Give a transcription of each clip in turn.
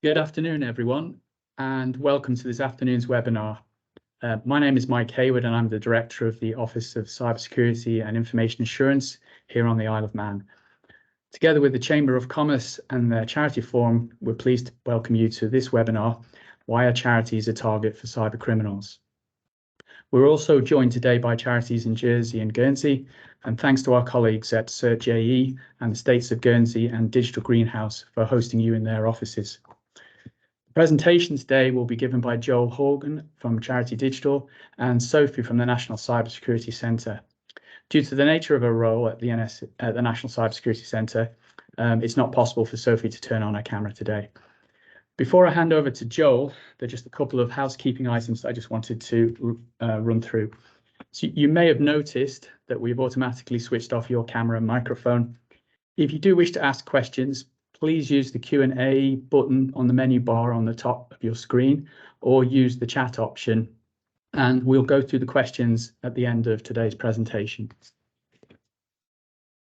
Good afternoon, everyone, and welcome to this afternoon's webinar. My name is Mike Hayward, and I'm the Director of the Office of Cybersecurity and Information Assurance here on the Isle of Man. Together with the Chamber of Commerce and the Charity Forum, we're pleased to welcome you to this webinar, Why Are Charities a Target for Cyber Criminals? We're also joined today by charities in Jersey and Guernsey, and thanks to our colleagues at CERT-JE and the States of Guernsey and Digital Greenhouse for hosting you in their offices. The presentation today will be given by Joel Horgan from Charity Digital and Sophie from the National Cybersecurity Centre. Due to the nature of her role at the National Cybersecurity Centre, it's not possible for Sophie to turn on her camera today. Before I hand over to Joel, there are just a couple of housekeeping items I just wanted to run through. So you may have noticed that we've automatically switched off your camera and microphone. If you do wish to ask questions, please use the Q&A button on the menu bar on the top of your screen, or use the chat option, and we'll go through the questions at the end of today's presentation.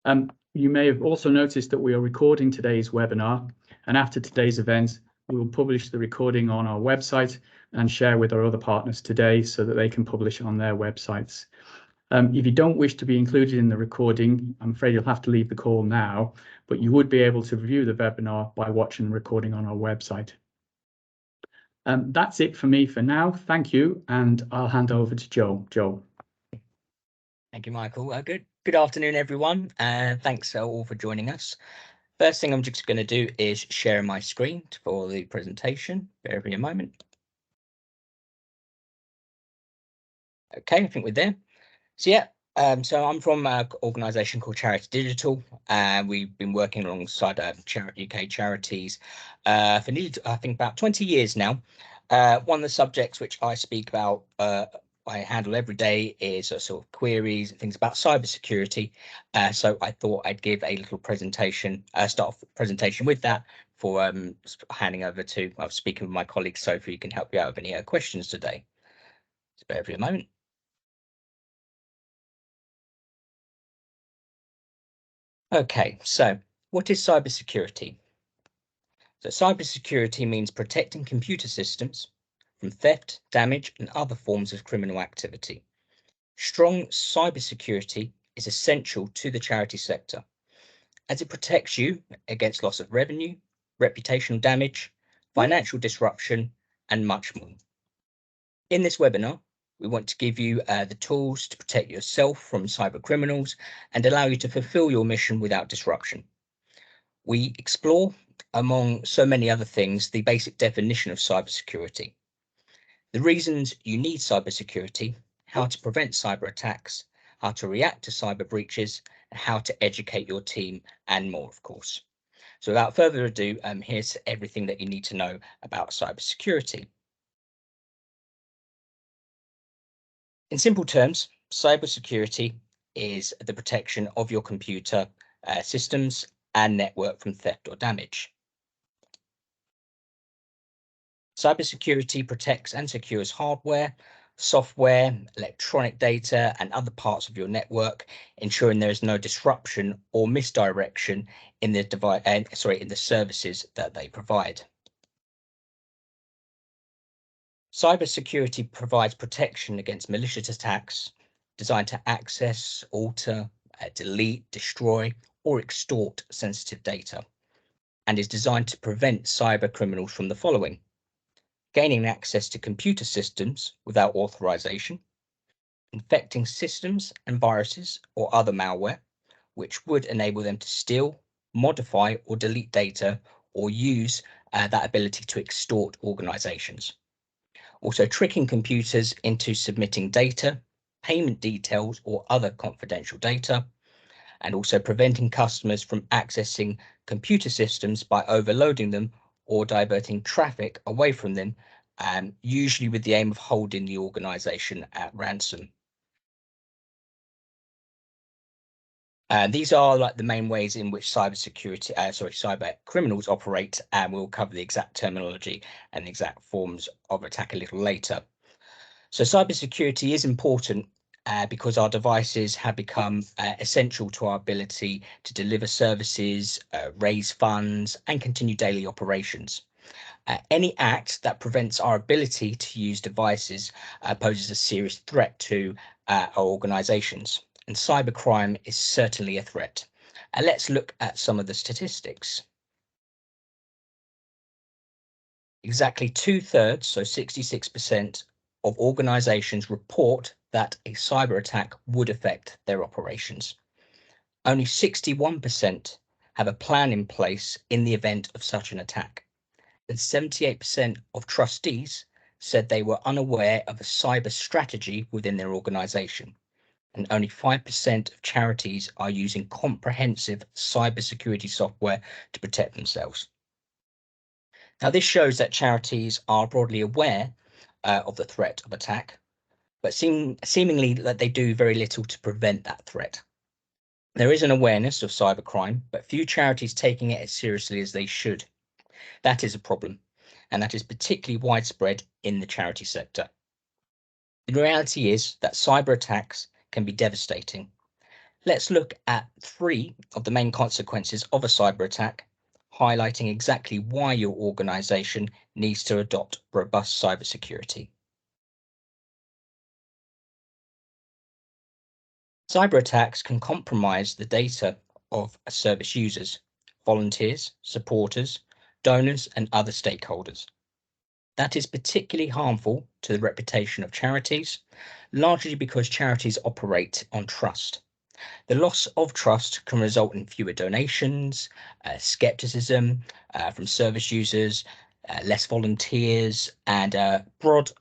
You may have also noticed that we are recording today's webinar, and after today's event, we will publish the recording on our website and share with our other partners today so that they can publish on their websites. If you don't wish to be included in the recording, I'm afraid you'll have to leave the call now, but you would be able to view the webinar by watching the recording on our website. That's it for me for now. Thank you, and I'll hand over to Joel. Joel. Thank you, Michael. Good afternoon, everyone, and thanks all for joining us. First thing I'm just going to do is share my screen for the presentation. Bear with me a moment. Okay, I think we're there. So yeah, so I'm from an organisation called Charities Digital, and we've been working alongside UK Charities for nearly, I think, about 20 years now. One of the subjects which I speak about, I handle every day, is sort of queries and things about cybersecurity. So I thought I'd give a little presentation, start off the presentation with that, for handing over to, speaking with my colleague Sophie, who can help you out with any questions today. So bear with me a moment. Okay, so what is cybersecurity? So cybersecurity means protecting computer systems from theft, damage, and other forms of criminal activity. Strong cybersecurity is essential to the charity sector, as it protects you against loss of revenue, reputational damage, financial disruption, and much more. In this webinar, we want to give you the tools to protect yourself from cyber criminals and allow you to fulfill your mission without disruption. We explore, among so many other things, the basic definition of cybersecurity, the reasons you need cybersecurity, how to prevent cyber attacks, how to react to cyber breaches, and how to educate your team, and more, of course. So without further ado, here's everything that you need to know about cybersecurity. In simple terms, cybersecurity is the protection of your computer systems and network from theft or damage. Cybersecurity protects and secures hardware, software, electronic data, and other parts of your network, ensuring there is no disruption or misdirection in the in the services that they provide. Cybersecurity provides protection against malicious attacks designed to access, alter, delete, destroy, or extort sensitive data, and is designed to prevent cyber criminals from the following: gaining access to computer systems without authorization, infecting systems and viruses or other malware, which would enable them to steal, modify, or delete data, or use that ability to extort organizations. Also tricking computers into submitting data, payment details, or other confidential data, and also preventing customers from accessing computer systems by overloading them or diverting traffic away from them, usually with the aim of holding the organization at ransom. These are like the main ways in which cyber criminals operate, and we'll cover the exact terminology and the exact forms of attack a little later. So cybersecurity is important because our devices have become essential to our ability to deliver services, raise funds, and continue daily operations. Any act that prevents our ability to use devices poses a serious threat to our organizations, and cybercrime is certainly a threat. Let's look at some of the statistics. Exactly 2/3, so 66% of organizations report that a cyber attack would affect their operations. Only 61% have a plan in place in the event of such an attack. And 78% of trustees said they were unaware of a cyber strategy within their organization. And only 5% of charities are using comprehensive cybersecurity software to protect themselves. Now, this shows that charities are broadly aware of the threat of attack, but seemingly that they do very little to prevent that threat. There is an awareness of cybercrime, but few charities taking it as seriously as they should. That is a problem, and that is particularly widespread in the charity sector. The reality is that cyber attacks can be devastating. Let's look at 3 of the main consequences of a cyber attack, highlighting exactly why your organization needs to adopt robust cybersecurity. Cyber attacks can compromise the data of service users, volunteers, supporters, donors, and other stakeholders. That is particularly harmful to the reputation of charities, largely because charities operate on trust. The loss of trust can result in fewer donations, skepticism from service users, less volunteers, and broad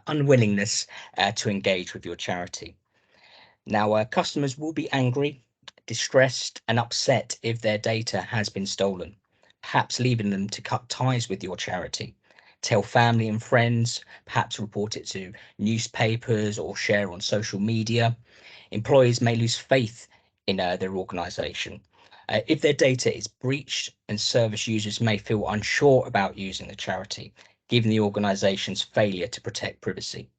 unwillingness to engage with your charity. Now, customers will be angry, distressed, and upset if their data has been stolen, perhaps leaving them to cut ties with your charity, tell family and friends, perhaps report it to newspapers or share on social media. Employees may lose faith in their organization. If their data is breached, and service users may feel unsure about using the charity, given the organization's failure to protect privacy.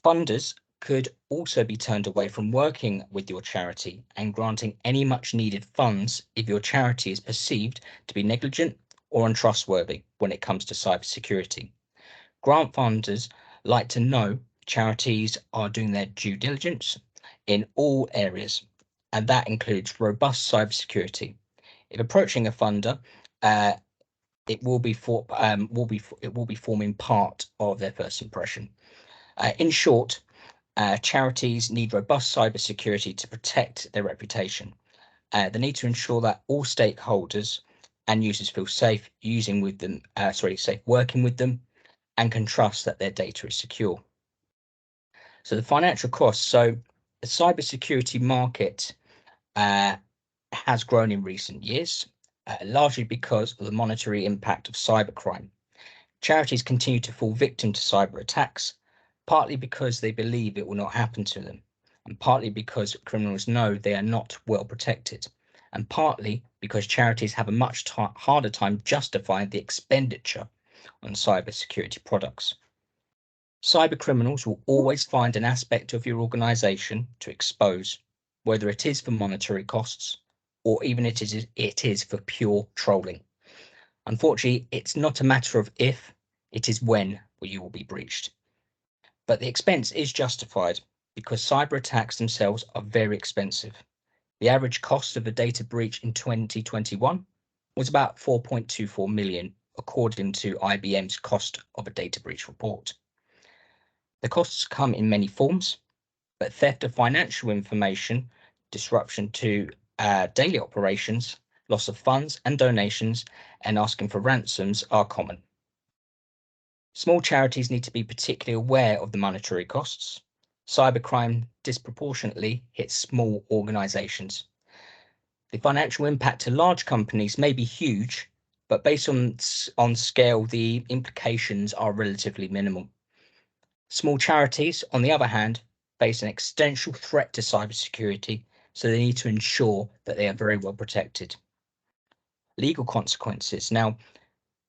Funders could also be turned away from working with your charity and granting any much needed funds if your charity is perceived to be negligent or untrustworthy when it comes to cybersecurity. Grant funders like to know charities are doing their due diligence in all areas, and that includes robust cybersecurity. If approaching a funder, it will be forming part of their first impression. In short, charities need robust cybersecurity to protect their reputation. They need to ensure that all stakeholders and users feel safe safe working with them, and can trust that their data is secure. So the financial costs. So the cybersecurity market has grown in recent years, largely because of the monetary impact of cybercrime. Charities continue to fall victim to cyber attacks, partly because they believe it will not happen to them, and partly because criminals know they are not well protected, and partly because charities have a much harder time justifying the expenditure on cybersecurity products. Cyber criminals will always find an aspect of your organization to expose, whether it is for monetary costs or even it is for pure trolling. Unfortunately, it's not a matter of if, it is when you will be breached. But the expense is justified because cyber attacks themselves are very expensive. The average cost of a data breach in 2021 was about 4.24 million, according to IBM's cost of a data breach report. The costs come in many forms, but theft of financial information, disruption to daily operations, loss of funds and donations, and asking for ransoms are common. Small charities need to be particularly aware of the monetary costs. Cybercrime disproportionately hits small organizations. The financial impact to large companies may be huge, but based on scale, the implications are relatively minimal. Small charities, on the other hand, face an existential threat to cybersecurity, so they need to ensure that they are very well protected. Legal consequences. Now,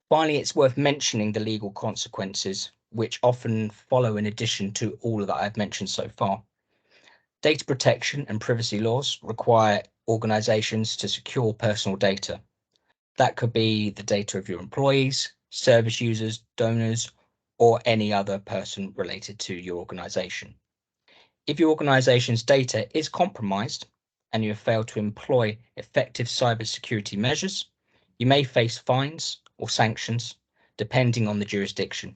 finally, it's worth mentioning the legal consequences, which often follow in addition to all that I've mentioned so far. Data protection and privacy laws require organizations to secure personal data. That could be the data of your employees, service users, donors, or any other person related to your organization. If your organization's data is compromised and you have failed to employ effective cybersecurity measures, you may face fines or sanctions depending on the jurisdiction.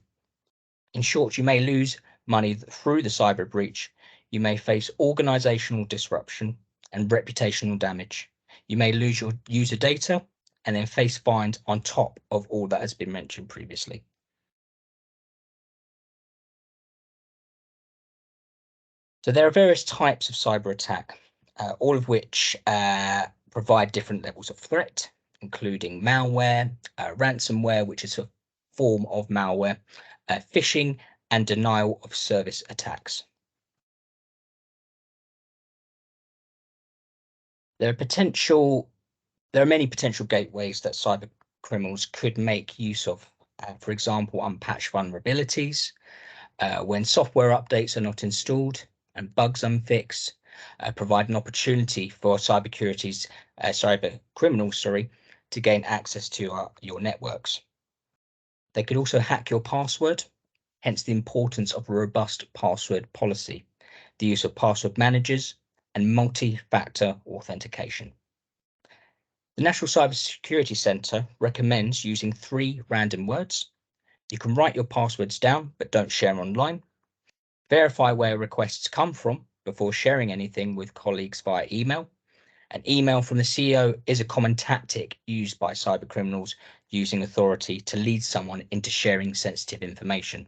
In short, you may lose money through the cyber breach. You may face organizational disruption and reputational damage. You may lose your user data and then face fines on top of all that has been mentioned previously. So there are various types of cyber attack, all of which provide different levels of threat, including malware, ransomware, which is a form of malware, phishing, and denial of service attacks. There are many potential gateways that cyber criminals could make use of. For example, unpatched vulnerabilities, when software updates are not installed and bugs unfixed, provide an opportunity for cyber criminals, to gain access to your networks. They could also hack your password, hence the importance of a robust password policy, the use of password managers, and multi-factor authentication. The National Cybersecurity Centre recommends using 3 random words. You can write your passwords down, but don't share online. Verify where requests come from before sharing anything with colleagues via email. An email from the CEO is a common tactic used by cybercriminals using authority to lead someone into sharing sensitive information.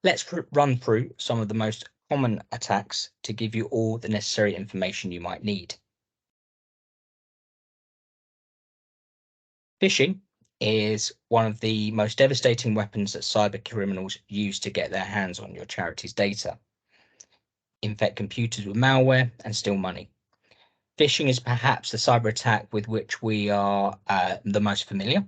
Let's run through some of the most common attacks to give you all the necessary information you might need. Phishing is one of the most devastating weapons that cyber criminals use to get their hands on your charity's data. Infect computers with malware and steal money. Phishing is perhaps the cyber attack with which we are the most familiar.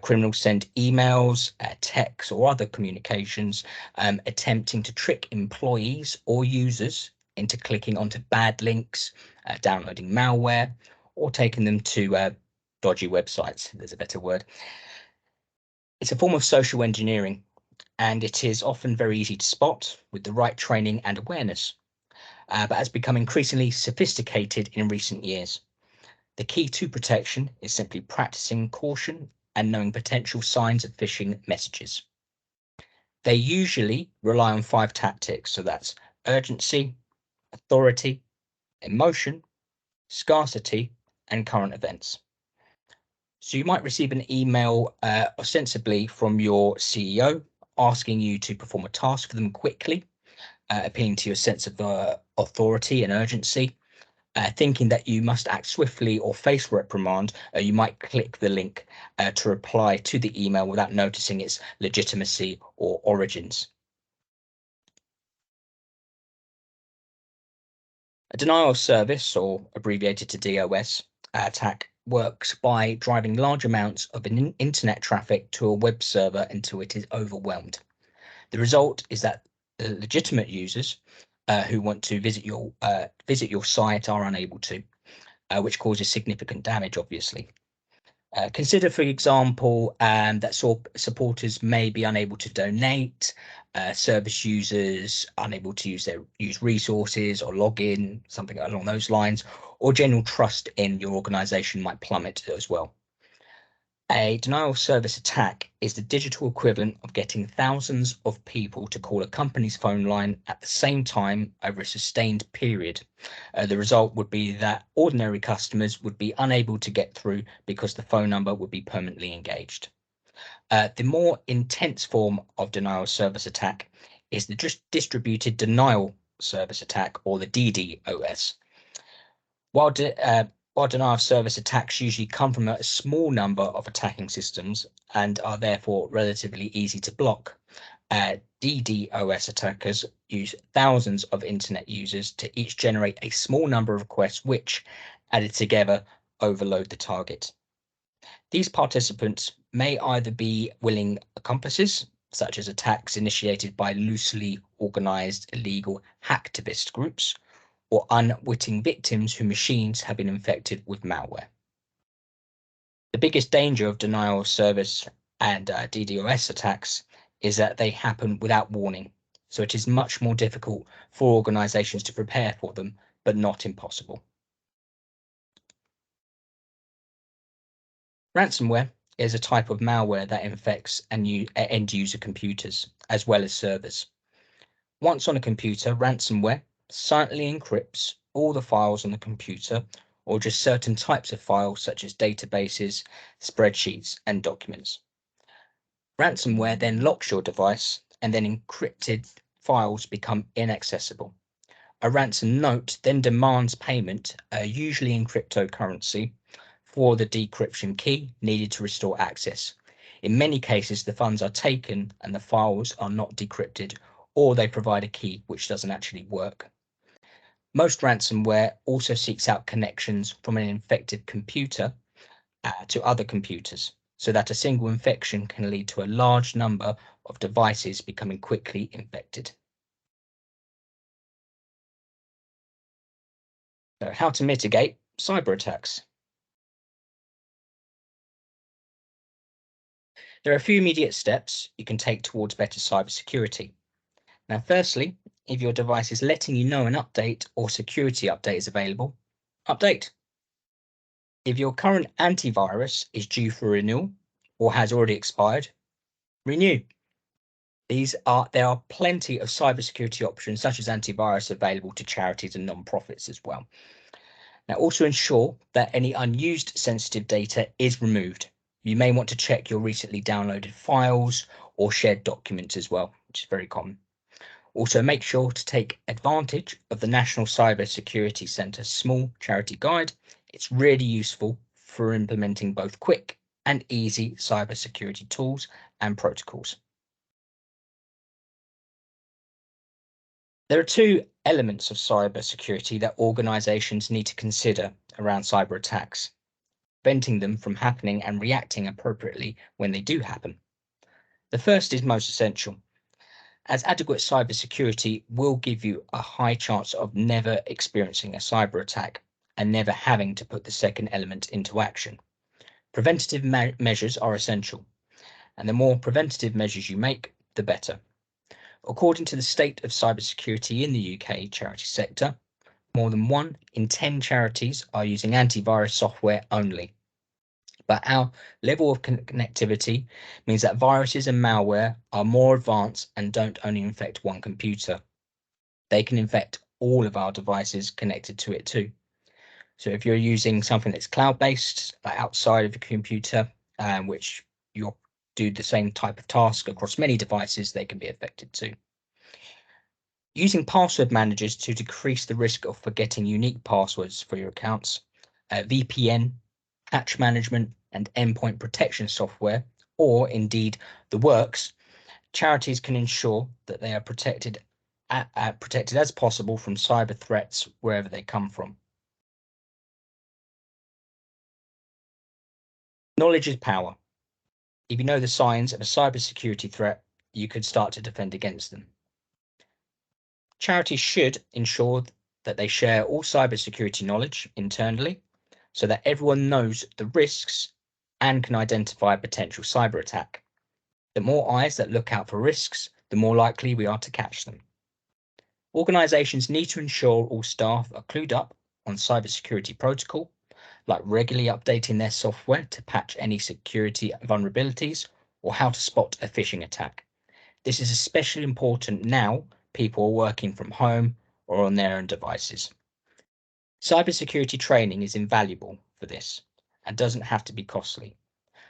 Criminals send emails, texts, or other communications attempting to trick employees or users into clicking onto bad links, downloading malware, or taking them to dodgy websites, if there's a better word. It's a form of social engineering, and it is often very easy to spot with the right training and awareness, but has become increasingly sophisticated in recent years. The key to protection is simply practicing caution and knowing potential signs of phishing messages. They usually rely on 5 tactics, so that's urgency, authority, emotion, scarcity, and current events. So you might receive an email ostensibly from your CEO asking you to perform a task for them quickly, appealing to your sense of authority and urgency. Thinking that you must act swiftly or face reprimand, you might click the link to reply to the email without noticing its legitimacy or origins. A denial of service, or abbreviated to DOS, attack works by driving large amounts of internet traffic to a web server until it is overwhelmed. The result is that legitimate users who want to visit your site are unable to, which causes significant damage, obviously. Consider, for example, that supporters may be unable to donate, service users unable to use resources or log in, something along those lines, or general trust in your organization might plummet as well. A denial of service attack is the digital equivalent of getting thousands of people to call a company's phone line at the same time over a sustained period. The result would be that ordinary customers would be unable to get through because the phone number would be permanently engaged. The more intense form of denial of service attack is the distributed denial service attack, or the DDoS. While denial of service attacks usually come from a small number of attacking systems and are therefore relatively easy to block, DDoS attackers use thousands of internet users to each generate a small number of requests which, added together, overload the target. These participants may either be willing accomplices, such as attacks initiated by loosely organized illegal hacktivist groups, or unwitting victims whose machines have been infected with malware. The biggest danger of denial of service and DDoS attacks is that they happen without warning. So it is much more difficult for organizations to prepare for them, but not impossible. Ransomware is a type of malware that infects end user computers as well as servers. Once on a computer, ransomware silently encrypts all the files on the computer, or just certain types of files such as databases, spreadsheets, and documents. Ransomware then locks your device, and then encrypted files become inaccessible. A ransom note then demands payment, usually in cryptocurrency, for the decryption key needed to restore access. In many cases, the funds are taken and the files are not decrypted, or they provide a key which doesn't actually work. Most ransomware also seeks out connections from an infected computer to other computers, so that a single infection can lead to a large number of devices becoming quickly infected. So, how to mitigate cyber attacks? There are a few immediate steps you can take towards better cybersecurity. Now, firstly, if your device is letting you know an update or security update is available, update. If your current antivirus is due for renewal or has already expired, renew. There are plenty of cybersecurity options such as antivirus available to charities and non-profits as well. Now, also ensure that any unused sensitive data is removed. You may want to check your recently downloaded files or shared documents as well, which is very common. Also, make sure to take advantage of the National Cyber Security Centre Small Charity Guide. It's really useful for implementing both quick and easy cybersecurity tools and protocols. There are two elements of cybersecurity that organizations need to consider around cyber attacks, preventing them from happening and reacting appropriately when they do happen. The first is most essential, as adequate cybersecurity will give you a high chance of never experiencing a cyber attack and never having to put the second element into action. Preventative measures are essential, and the more preventative measures you make, the better. According to the state of cybersecurity in the UK charity sector, more than 1 in 10 charities are using antivirus software only. But our level of connectivity means that viruses and malware are more advanced and don't only infect one computer. They can infect all of our devices connected to it too. So if you're using something that's cloud-based, like outside of your computer, which you'll do the same type of task across many devices, they can be affected too. Using password managers to decrease the risk of forgetting unique passwords for your accounts, VPN, patch management, and endpoint protection software, or indeed the works, charities can ensure that they are protected as possible from cyber threats wherever they come from. Knowledge is power. If you know the signs of a cybersecurity threat, you could start to defend against them. Charities should ensure that they share all cybersecurity knowledge internally so that everyone knows the risks and can identify a potential cyber attack. The more eyes that look out for risks, the more likely we are to catch them. Organizations need to ensure all staff are clued up on cybersecurity protocol, like regularly updating their software to patch any security vulnerabilities or how to spot a phishing attack. This is especially important now people are working from home or on their own devices. Cybersecurity training is invaluable for this and doesn't have to be costly.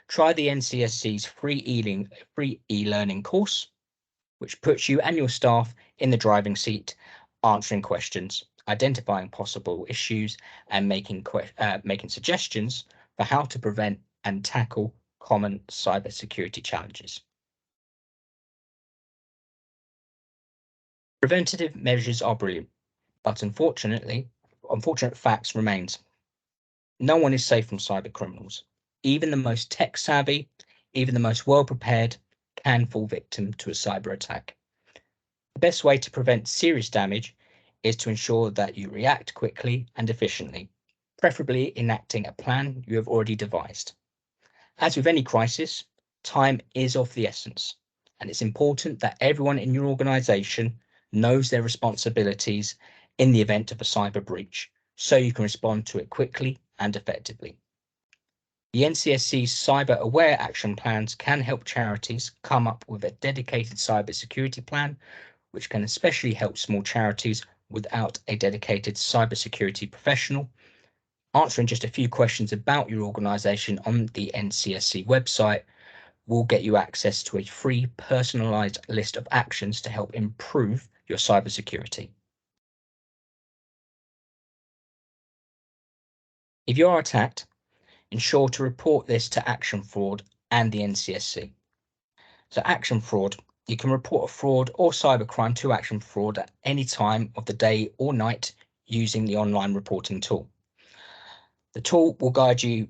Try the NCSC's free e-learning course, which puts you and your staff in the driving seat, answering questions, identifying possible issues, and making suggestions for how to prevent and tackle common cybersecurity challenges. Preventative measures are brilliant, but unfortunate facts remains. No one is safe from cyber criminals. Even the most tech savvy, even the most well prepared can fall victim to a cyber attack. The best way to prevent serious damage is to ensure that you react quickly and efficiently, preferably enacting a plan you have already devised. As with any crisis, time is of the essence, and it's important that everyone in your organisation knows their responsibilities in the event of a cyber breach, so you can respond to it quickly and effectively. The NCSC's Cyber Aware Action Plans can help charities come up with a dedicated cybersecurity plan, which can especially help small charities without a dedicated cybersecurity professional. Answering just a few questions about your organisation on the NCSC website will get you access to a free personalised list of actions to help improve your cybersecurity. If you are attacked, ensure to report this to Action Fraud and the NCSC. So Action Fraud, you can report a fraud or cybercrime to Action Fraud at any time of the day or night using the online reporting tool. The tool will guide you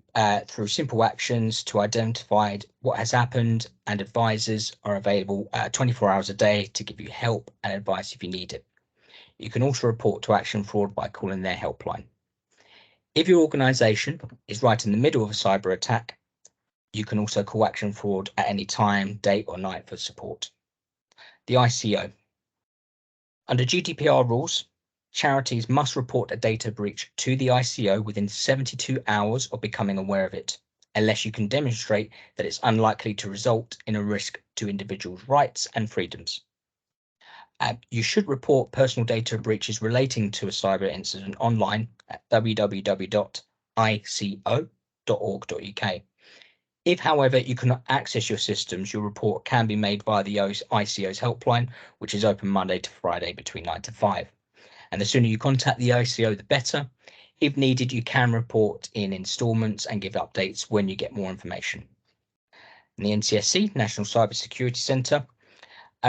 through simple actions to identify what has happened, and advisors are available 24 hours a day to give you help and advice if you need it. You can also report to Action Fraud by calling their helpline. If your organisation is right in the middle of a cyber attack, you can also call Action Fraud at any time, day or night for support. The ICO. Under GDPR rules, charities must report a data breach to the ICO within 72 hours of becoming aware of it, unless you can demonstrate that it's unlikely to result in a risk to individuals' rights and freedoms. You should report personal data breaches relating to a cyber incident online at www.ico.org.uk. If, however, you cannot access your systems, your report can be made via the ICO's helpline, which is open Monday to Friday between 9 to 5. And the sooner you contact the ICO, the better. If needed, you can report in instalments and give updates when you get more information. And the NCSC, National Cyber Security Centre,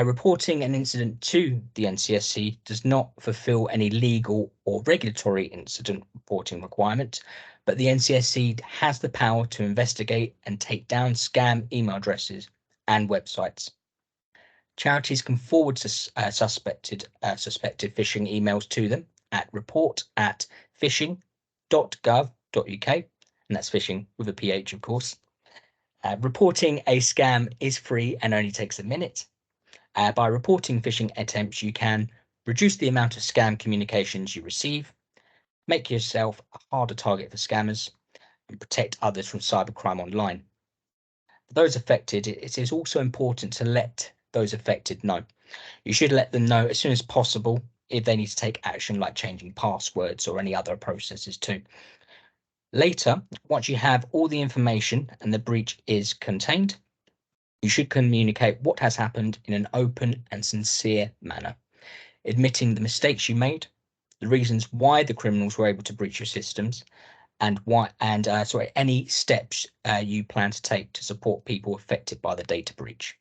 reporting an incident to the NCSC does not fulfil any legal or regulatory incident reporting requirement, but the NCSC has the power to investigate and take down scam email addresses and websites. Charities can forward suspected phishing emails to them at report@phishing.gov.uk, and that's phishing with a PH, of course. Reporting a scam is free and only takes a minute. By reporting phishing attempts, you can reduce the amount of scam communications you receive, make yourself a harder target for scammers, and protect others from cybercrime online. For those affected, it is also important to let those affected know. You should let them know as soon as possible if they need to take action, like changing passwords or any other processes too. Later, once you have all the information and the breach is contained, you should communicate what has happened in an open and sincere manner, admitting the mistakes you made, the reasons why the criminals were able to breach your systems, and any steps you plan to take to support people affected by the data breach.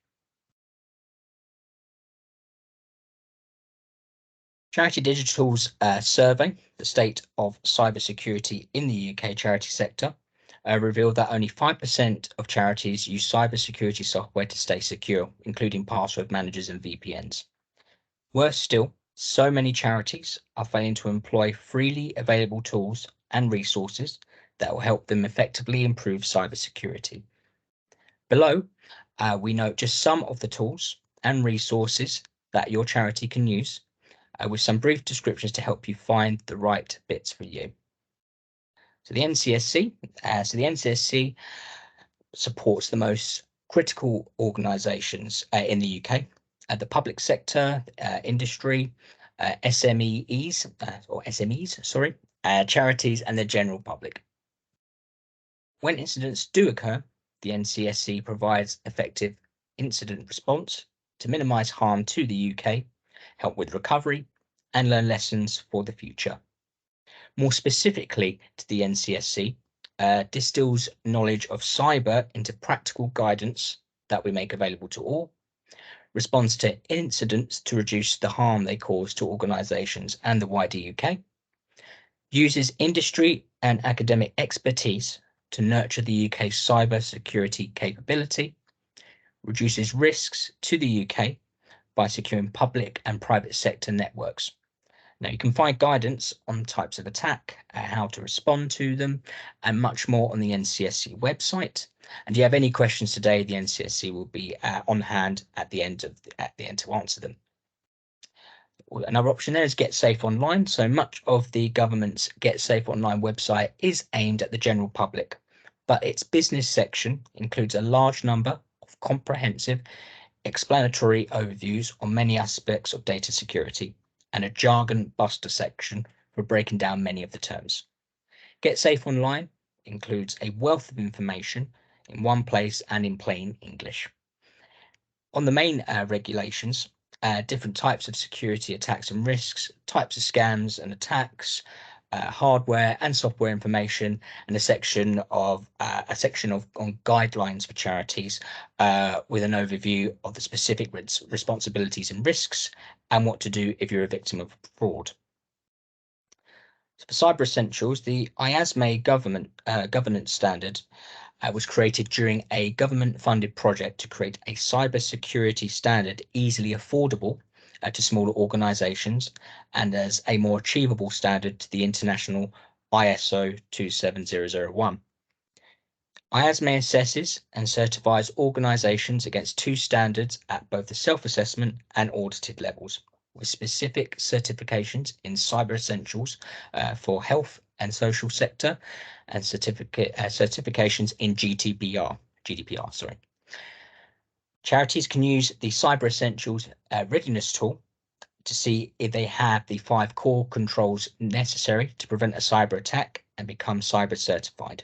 Charity Digital's survey, the state of cybersecurity in the UK charity sector, revealed that only 5% of charities use cybersecurity software to stay secure, including password managers and VPNs. Worse still, so many charities are failing to employ freely available tools and resources that will help them effectively improve cybersecurity. Below, we note just some of the tools and resources that your charity can use, with some brief descriptions to help you find the right bits for you. So the NCSC supports the most critical organisations in the UK, the public sector, industry, SMEs, charities, and the general public. When incidents do occur, the NCSC provides effective incident response to minimise harm to the UK, help with recovery, and learn lessons for the future. More specifically to the NCSC, distills knowledge of cyber into practical guidance that we make available to all, responds to incidents to reduce the harm they cause to organisations and the wider UK, uses industry and academic expertise to nurture the UK's cyber security capability, reduces risks to the UK by securing public and private sector networks, Now, you can find guidance on types of attack, how to respond to them, and much more on the NCSC website. And if you have any questions today, the NCSC will be on hand at the end to answer them. Another option there is Get Safe Online. So much of the government's Get Safe Online website is aimed at the general public, but its business section includes a large number of comprehensive explanatory overviews on many aspects of data security and a jargon buster section for breaking down many of the terms. Get Safe Online includes a wealth of information in one place and in plain English. On the main regulations, different types of security attacks and risks, types of scams and attacks, hardware and software information, and a section on guidelines for charities with an overview of the specific responsibilities and risks and what to do if you're a victim of fraud. So for Cyber Essentials, the IASME governance standard was created during a government-funded project to create a cyber security standard easily affordable to smaller organizations and as a more achievable standard to the international ISO 27001. IASME assesses and certifies organizations against two standards at both the self-assessment and audited levels, with specific certifications in Cyber Essentials for health and social sector and certifications in GDPR. Charities can use the Cyber Essentials readiness tool to see if they have the 5 core controls necessary to prevent a cyber attack and become cyber certified.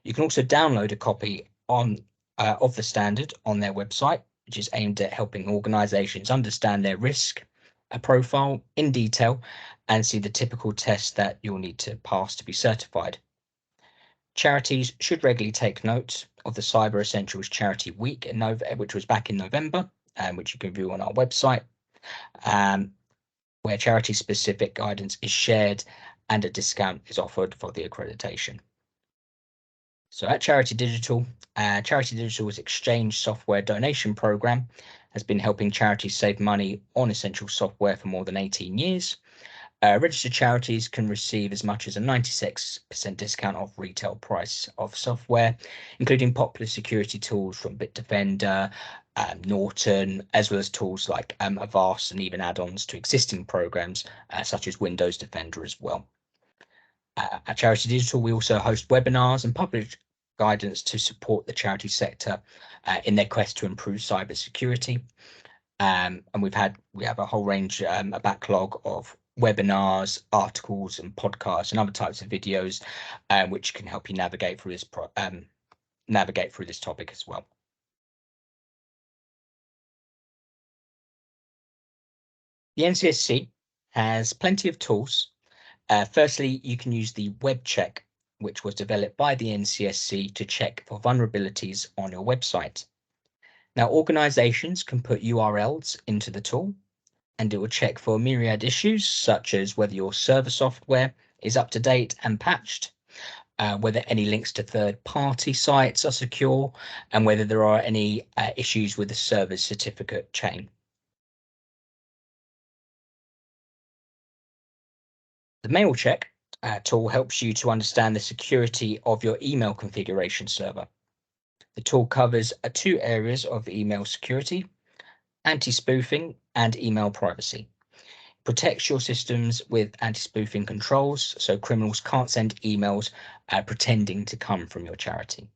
You can also download a copy of the standard on their website, which is aimed at helping organizations understand their risk profile in detail and see the typical tests that you'll need to pass to be certified. Charities should regularly take note of the Cyber Essentials Charity Week, which was back in November, which you can view on our website, where charity-specific guidance is shared and a discount is offered for the accreditation. So at Charity Digital's exchange software donation program has been helping charities save money on essential software for more than 18 years. Registered charities can receive as much as a 96% discount off retail price of software, including popular security tools from Bitdefender, Norton, as well as tools like Avast and even add-ons to existing programs such as Windows Defender as well. At Charity Digital, we also host webinars and publish guidance to support the charity sector in their quest to improve cybersecurity. And we have a whole range, a backlog of webinars, articles, and podcasts, and other types of videos, which can help you navigate through this topic as well. The NCSC has plenty of tools. Firstly, you can use the web check, which was developed by the NCSC to check for vulnerabilities on your website. Now, organizations can put URLs into the tool, and it will check for myriad issues, such as whether your server software is up to date and patched, whether any links to third-party sites are secure, and whether there are any issues with the server's certificate chain. The mail check tool helps you to understand the security of your email configuration server. The tool covers 2 areas of email security: anti-spoofing and email privacy. It protects your systems with anti-spoofing controls, so criminals can't send emails pretending to come from your charity.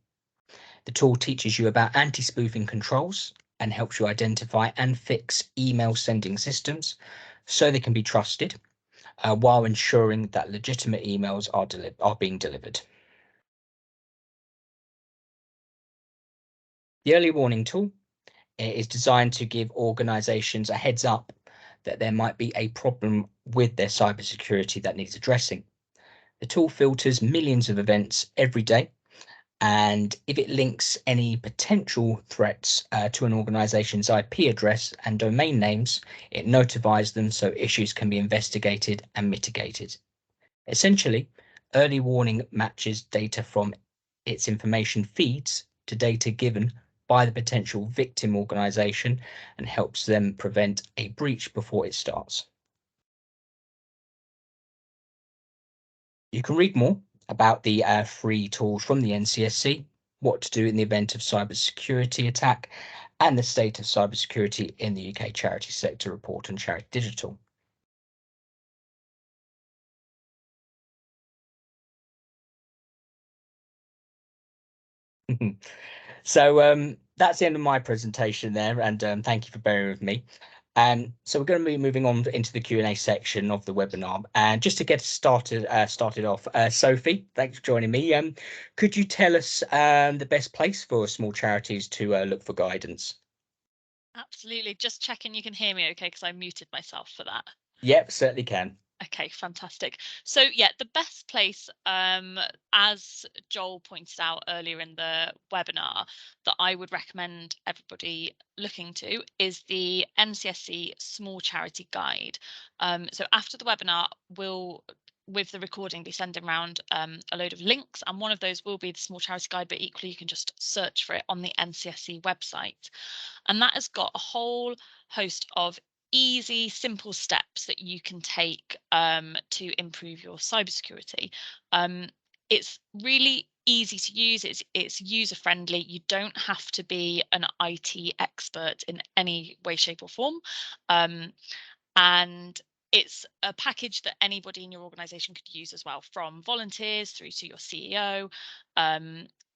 The tool teaches you about anti-spoofing controls and helps you identify and fix email sending systems so they can be trusted, while ensuring that legitimate emails are being delivered. The early warning tool is designed to give organizations a heads up that there might be a problem with their cybersecurity that needs addressing. The tool filters millions of events every day, and if it links any potential threats to an organization's IP address and domain names, it notifies them so issues can be investigated and mitigated. Essentially, early warning matches data from its information feeds to data given by the potential victim organization and helps them prevent a breach before it starts. You can read more about the free tools from the NCSC, what to do in the event of cybersecurity attack, and the state of cybersecurity in the UK charity sector report on Charity Digital. So that's the end of my presentation there, and thank you for bearing with me. So we're going to be moving on into the Q&A section of the webinar, and just to get started off, Sophie, thanks for joining me. Could you tell us the best place for small charities to look for guidance? Absolutely. Just checking you can hear me okay, because I muted myself for that. Yep, certainly can. Okay, fantastic. So yeah, the best place, as Joel pointed out earlier in the webinar, that I would recommend everybody looking to is the NCSC Small Charity Guide. So after the webinar, we'll, with the recording, be sending around a load of links, and one of those will be the Small Charity Guide, but equally you can just search for it on the NCSC website. And that has got a whole host of easy, simple steps that you can take to improve your cybersecurity. It's really easy to use. It's user friendly. You don't have to be an IT expert in any way, shape, or form. And it's a package that anybody in your organization could use as well, from volunteers through to your CEO.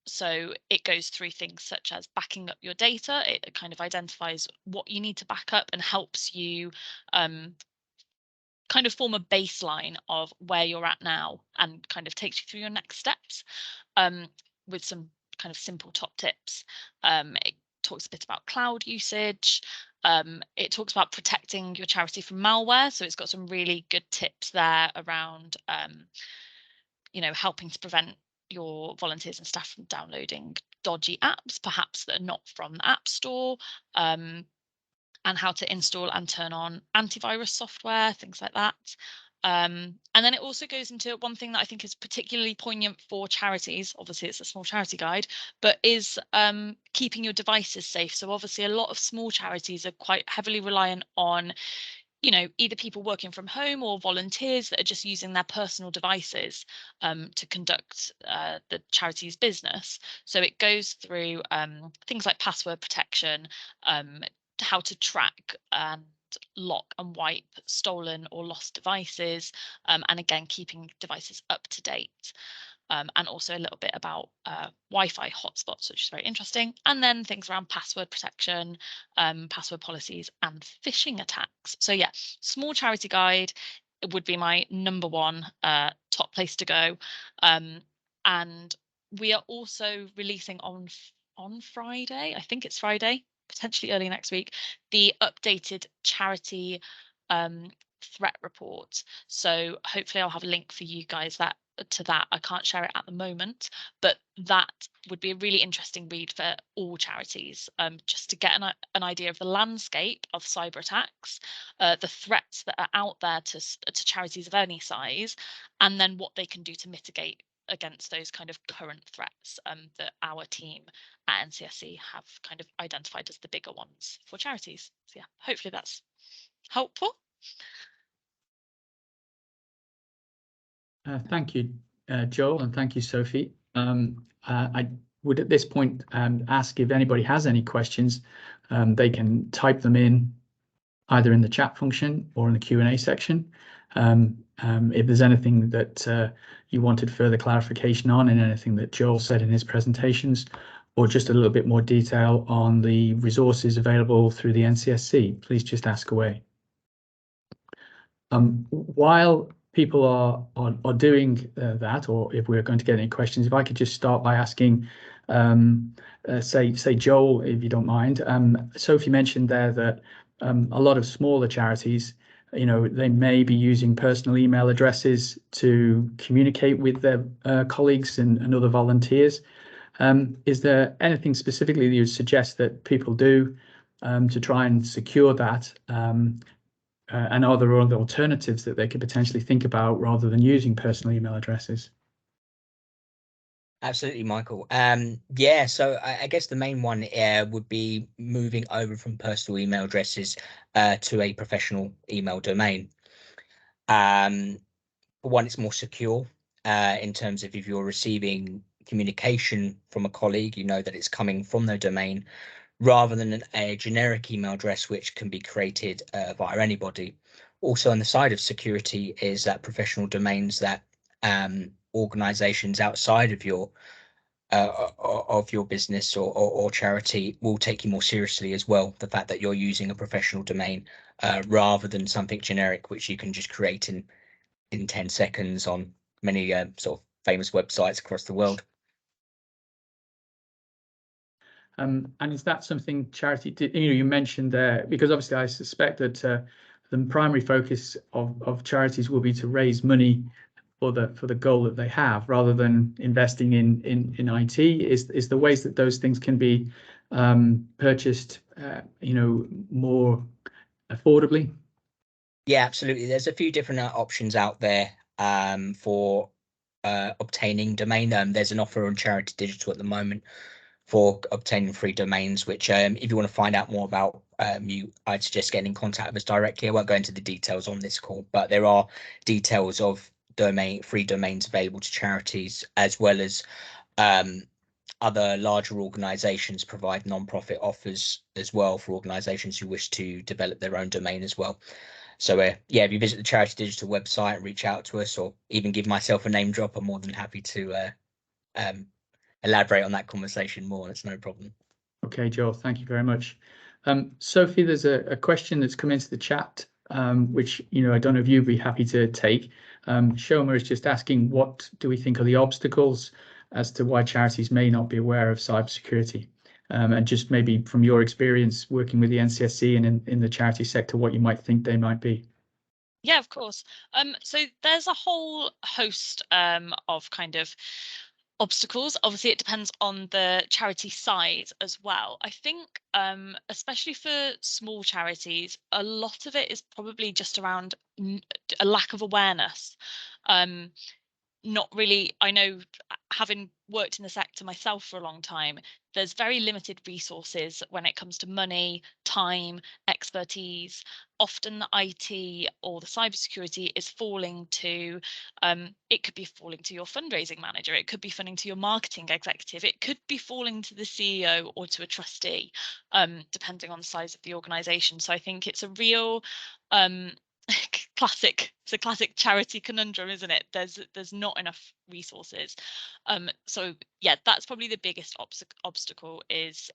So it goes through things such as backing up your data. It kind of identifies what you need to back up and helps you kind of form a baseline of where you're at now, and kind of takes you through your next steps with some kind of simple top tips. It talks a bit about cloud usage. It talks about protecting your charity from malware. So it's got some really good tips there around helping to prevent your volunteers and staff from downloading dodgy apps, perhaps that are not from the App Store, and how to install and turn on antivirus software, things like that. And then it also goes into one thing that I think is particularly poignant for charities. Obviously, it's a small charity guide, but is keeping your devices safe. So obviously, a lot of small charities are quite heavily reliant on either people working from home or volunteers that are just using their personal devices to conduct the charity's business. So it goes through things like password protection, how to track and lock and wipe stolen or lost devices, and again, keeping devices up to date. And also a little bit about Wi-Fi hotspots, which is very interesting. And then things around password protection, password policies, and phishing attacks. So yeah, small charity guide would be my number one top place to go. And we are also releasing on Friday, I think it's Friday, potentially early next week, the updated charity threat report. So hopefully I'll have a link for you guys to that. I can't share it at the moment, but that would be a really interesting read for all charities, just to get an idea of the landscape of cyber attacks, the threats that are out there to charities of any size, and then what they can do to mitigate against those kind of current threats that our team at NCSC have kind of identified as the bigger ones for charities. So yeah, hopefully that's helpful. Thank you, Joel, and thank you, Sophie. I would at this point ask if anybody has any questions. They can type them in either in the chat function or in the Q&A section. If there's anything that you wanted further clarification on, and anything that Joel said in his presentations, or just a little bit more detail on the resources available through the NCSC, please just ask away. While people are doing that, or if we're going to get any questions, if I could just start by asking, say Joel, if you don't mind. Sophie mentioned there that a lot of smaller charities, they may be using personal email addresses to communicate with their colleagues and other volunteers. Is there anything specifically that you would suggest that people do to try and secure that? And are there other alternatives that they could potentially think about rather than using personal email addresses? Absolutely, Michael. Yeah, so I guess the main one would be moving over from personal email addresses to a professional email domain. For one, it's more secure. in terms of if you're receiving communication from a colleague, you know that it's coming from their domain rather than a generic email address which can be created via anybody. Also on the side of security is that professional domains that organizations outside of your business or charity will take you more seriously as well. The fact that you're using a professional domain rather than something generic which you can just create in 10 seconds on many sort of famous websites across the world. And is that something Charity did? You mentioned there, because obviously I suspect that the primary focus of charities will be to raise money for the goal that they have, rather than investing in IT. Is the ways that those things can be purchased, more affordably? Yeah, absolutely. There's a few different options out there for obtaining domain. There's an offer on Charity Digital at the moment for obtaining free domains, which if you want to find out more about, I'd suggest getting in contact with us directly. I won't go into the details on this call, but there are details of free domains available to charities, as well as other larger organizations provide non-profit offers as well for organizations who wish to develop their own domain as well. So yeah, if you visit the Charity Digital website, reach out to us, or even give myself a name drop, I'm more than happy to elaborate on that conversation more. It's no problem. Okay, Joel, thank you very much. Sophie, there's a question that's come into the chat, which I don't know if you'd be happy to take. Shoma is just asking, what do we think are the obstacles as to why charities may not be aware of cybersecurity? And just maybe from your experience working with the NCSC and in the charity sector, what you might think they might be. Yeah, of course. So there's a whole host of kind of obstacles. Obviously, it depends on the charity size as well. I think, especially for small charities, a lot of it is probably just around a lack of awareness. Not really, I know, having worked in the sector myself for a long time, there's very limited resources when it comes to money, time, expertise. Often the IT or the cybersecurity is falling to, it could be falling to your fundraising manager, it could be falling to your marketing executive, it could be falling to the CEO or to a trustee, depending on the size of the organization. So I think it's a real it's a classic charity conundrum, isn't it? There's not enough resources. So yeah, that's probably the biggest obstacle is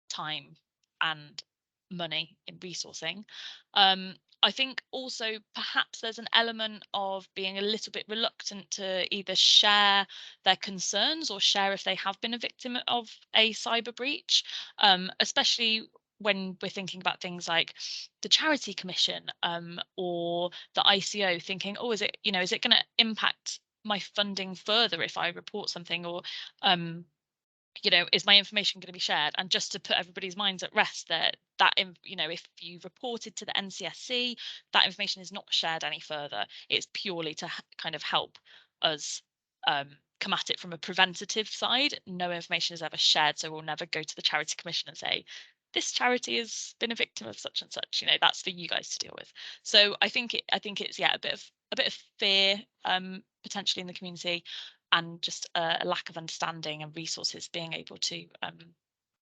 time and money in resourcing. I think also perhaps there's an element of being a little bit reluctant to either share their concerns or share if they have been a victim of a cyber breach, especially when we're thinking about things like the Charity Commission or the ICO, thinking, oh, is it going to impact my funding further if I report something, or is my information going to be shared? And just to put everybody's minds at rest, that if you reported to the NCSC, that information is not shared any further. It's purely to kind of help us come at it from a preventative side. No information is ever shared, so we'll never go to the Charity Commission and say, this charity has been a victim of such and such. That's for you guys to deal with. So I think it's a bit of fear potentially in the community, and just a lack of understanding and resources being able to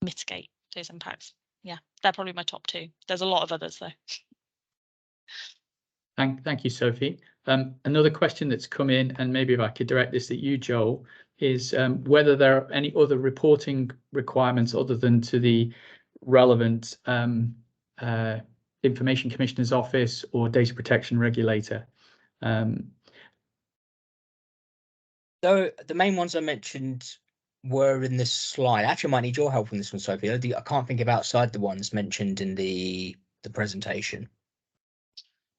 mitigate those impacts. Yeah, they're probably my top two. There's a lot of others though. Thank you, Sophie. Another question that's come in, and maybe if I could direct this at you, Joel, is whether there are any other reporting requirements other than to the relevant Information Commissioner's Office or Data Protection Regulator. So the main ones I mentioned were in this slide. Actually, I might need your help on this one, Sophie. I can't think of outside the ones mentioned in the presentation.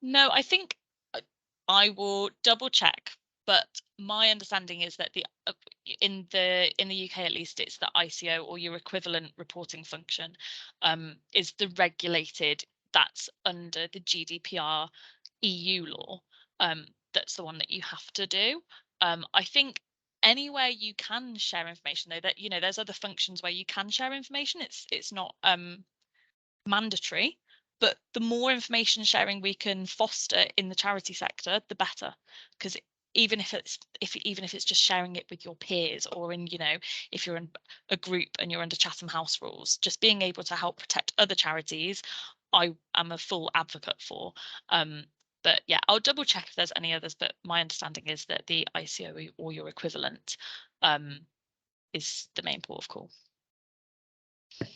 No, I think I will double check, but my understanding is that in the UK at least, it's the ICO or your equivalent reporting function is the regulated, that's under the GDPR EU law. That's the one that you have to do. I think anywhere you can share information, though, that there's other functions where you can share information. It's not mandatory, but the more information sharing we can foster in the charity sector, the better, because even if it's just sharing it with your peers, or in, if you're in a group and you're under Chatham House rules, just being able to help protect other charities, I am a full advocate for. But yeah, I'll double check if there's any others, but my understanding is that the ICO or your equivalent is the main port of call.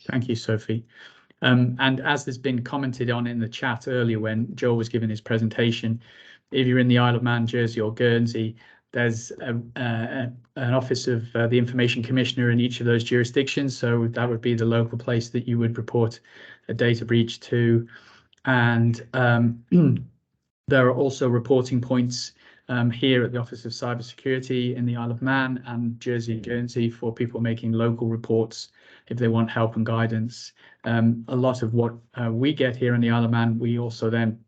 Thank you, Sophie. And as there's been commented on in the chat earlier when Joel was giving his presentation, if you're in the Isle of Man, Jersey or Guernsey, there's an office of the Information Commissioner in each of those jurisdictions. So that would be the local place that you would report a data breach to. And there are also reporting points here at the Office of Cybersecurity in the Isle of Man and Jersey and Guernsey for people making local reports if they want help and guidance. A lot of what we get here in the Isle of Man, we also then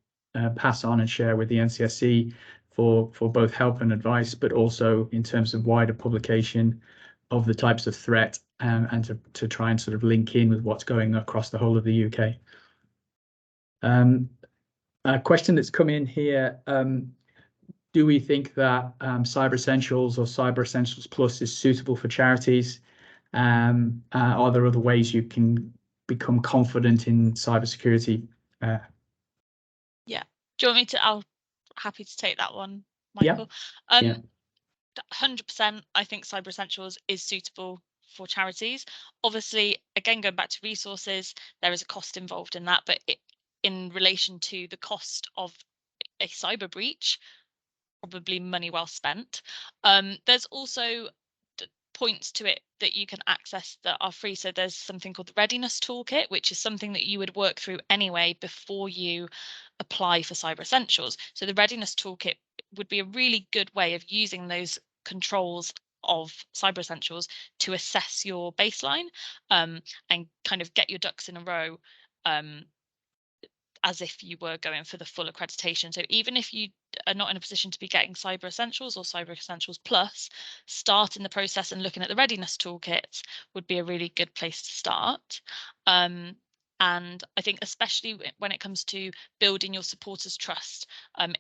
pass on and share with the NCSC for both help and advice, but also in terms of wider publication of the types of threat and to try and sort of link in with what's going across the whole of the UK. A question that's come in here, do we think that Cyber Essentials or Cyber Essentials Plus is suitable for charities? Are there other ways you can become confident in cybersecurity? Yeah. Do you want me to? I'll happy to take that one, Michael. Yeah. 100%. I think Cyber Essentials is suitable for charities. Obviously, again, going back to resources, there is a cost involved in that, but in relation to the cost of a cyber breach, probably money well spent. There's also points to it that you can access that are free. So there's something called the Readiness Toolkit, which is something that you would work through anyway before you apply for Cyber Essentials. So the Readiness Toolkit would be a really good way of using those controls of Cyber Essentials to assess your baseline and kind of get your ducks in a row as if you were going for the full accreditation. So even if you are not in a position to be getting Cyber Essentials or Cyber Essentials Plus, starting the process and looking at the Readiness Toolkit would be a really good place to start. And I think especially when it comes to building your supporters' trust,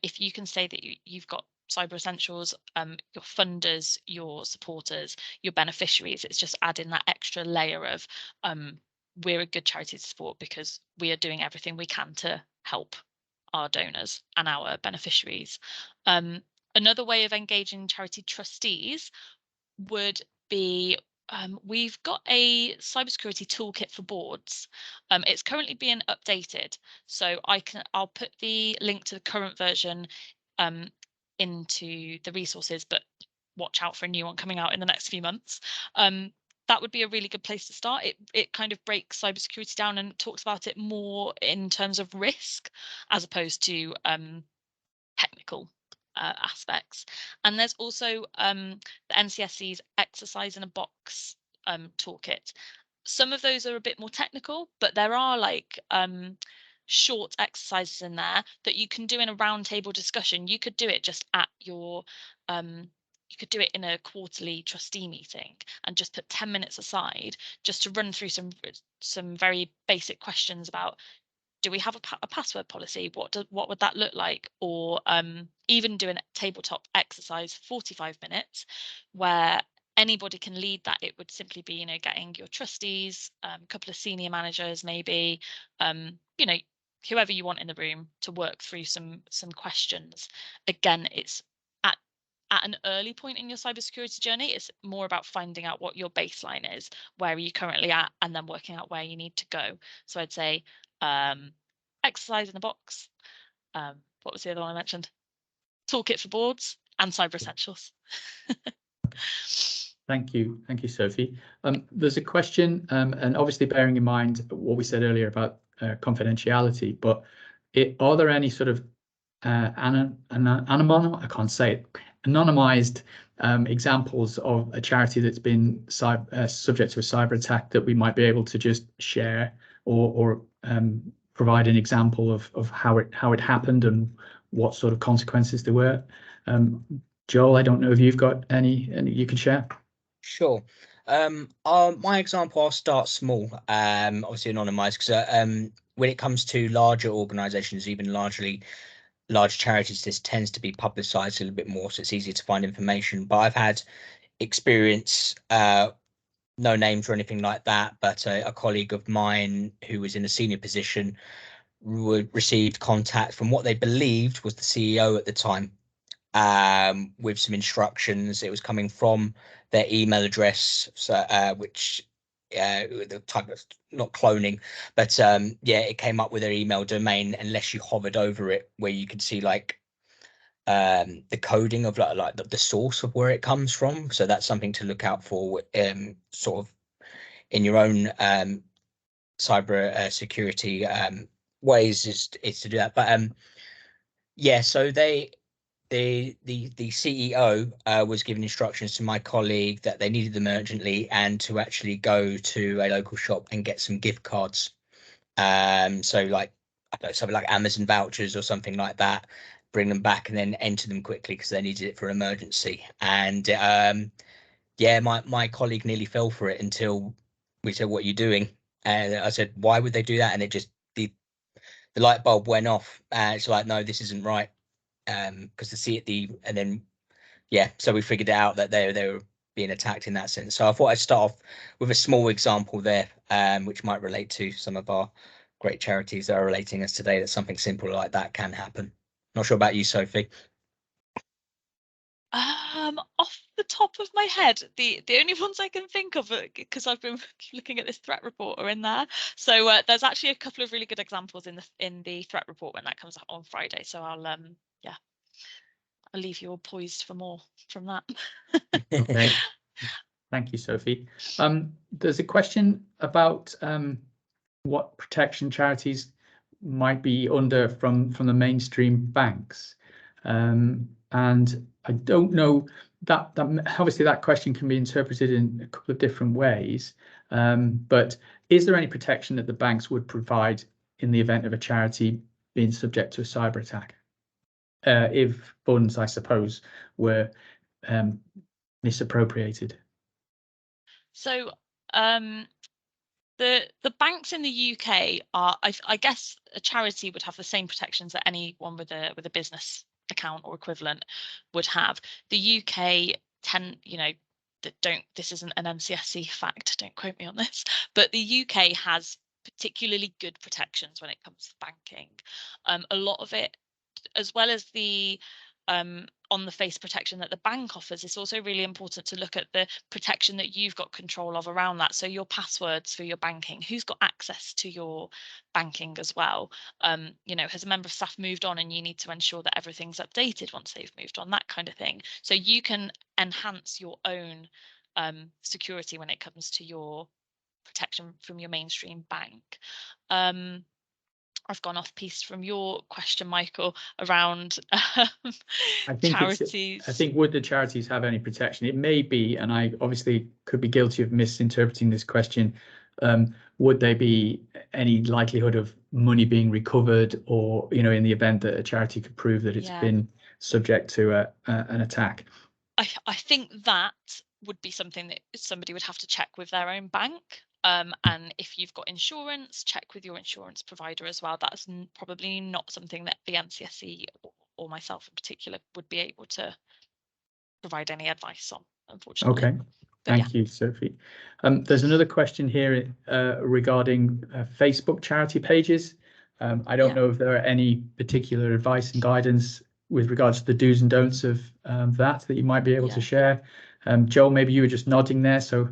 if you can say that you've got Cyber Essentials, your funders, your supporters, your beneficiaries, it's just adding that extra layer of we're a good charity to support because we are doing everything we can to help our donors and our beneficiaries. Another way of engaging charity trustees would be we've got a cybersecurity toolkit for boards. It's currently being updated, so I'll put the link to the current version into the resources, but watch out for a new one coming out in the next few months. That would be a really good place to start. It kind of breaks cybersecurity down and talks about it more in terms of risk as opposed to technical aspects. And there's also the NCSC's Exercise in a Box toolkit. Some of those are a bit more technical, but there are like short exercises in there that you can do in a roundtable discussion. You could do it just at your you could do it in a quarterly trustee meeting and just put 10 minutes aside just to run through some very basic questions about, do we have a password policy? What would that look like? Or even do a tabletop exercise, 45 minutes, where anybody can lead that. It would simply be, getting your trustees, a couple of senior managers, maybe, whoever you want in the room to work through some questions. Again, it's at an early point in your cybersecurity journey. It's more about finding out what your baseline is, where are you currently at, and then working out where you need to go. So I'd say Exercise in the Box. What was the other one I mentioned? Toolkit for boards and Cyber Essentials. Thank you, Sophie. There's a question, and obviously bearing in mind what we said earlier about confidentiality, but are there any sort of anonymized examples of a charity that's been subject to a cyber attack that we might be able to just share or provide an example of how it happened and what sort of consequences there were? Joel, I don't know if you've got any you can share. Sure. My example, I'll start small, obviously anonymized, because when it comes to larger organizations, even largely large charities, this tends to be publicized a little bit more, so it's easier to find information. But I've had experience, no names or anything like that, but a colleague of mine who was in a senior position received contact from what they believed was the CEO at the time, with some instructions. It was coming from their email address, so which the type of, not cloning, but yeah, it came up with their email domain unless you hovered over it, where you could see like the coding of like the source of where it comes from. So that's something to look out for, sort of in your own cyber security ways, is to do that. But yeah, so the CEO was giving instructions to my colleague that they needed them urgently, and to actually go to a local shop and get some gift cards. So like, I don't know, something like Amazon vouchers or something like that, bring them back and then enter them quickly because they needed it for emergency. And yeah, my colleague nearly fell for it until we said, "What are you doing?" And I said, "Why would they do that?" And it just, the light bulb went off. It's like, no, this isn't right. Because to see it, and then yeah, so we figured out that they were being attacked in that sense. So I thought I'd start off with a small example there, which might relate to some of our great charities that are relating us today, that something simple like that can happen. Not sure about you, Sophie. Off the top of my head, the only ones I can think of, because I've been looking at this threat report, are in there. So there's actually a couple of really good examples in the threat report when that comes out on Friday. So I'll yeah, I'll leave you all poised for more from that. Okay. Thank you, Sophie. There's a question about what protection charities might be under from the mainstream banks. And I don't know, that obviously that question can be interpreted in a couple of different ways. But is there any protection that the banks would provide in the event of a charity being subject to a cyber attack? If funds, I suppose, were misappropriated. So the banks in the UK are, I guess a charity would have the same protections that anyone with a business account or equivalent would have. The UK this isn't an MCSE fact, don't quote me on this, but the UK has particularly good protections when it comes to banking. A lot of it, as well as the on the face protection that the bank offers, it's also really important to look at the protection that you've got control of around that. So your passwords for your banking, who's got access to your banking as well. Has a member of staff moved on and you need to ensure that everything's updated once they've moved on, that kind of thing. So you can enhance your own security when it comes to your protection from your mainstream bank. I've gone off piece from your question, Michael, around charities. I think would the charities have any protection? It may be, and I obviously could be guilty of misinterpreting this question. Would there be any likelihood of money being recovered, or in the event that a charity could prove that it's been subject to an attack? I think that would be something that somebody would have to check with their own bank. And if you've got insurance, check with your insurance provider as well. That's probably not something that the MCSE or myself in particular would be able to provide any advice on, unfortunately. Okay, thank you, Sophie. There's another question here regarding Facebook charity pages. I don't know if there are any particular advice and guidance with regards to the do's and don'ts of that you might be able to share. Joel, maybe you were just nodding there, so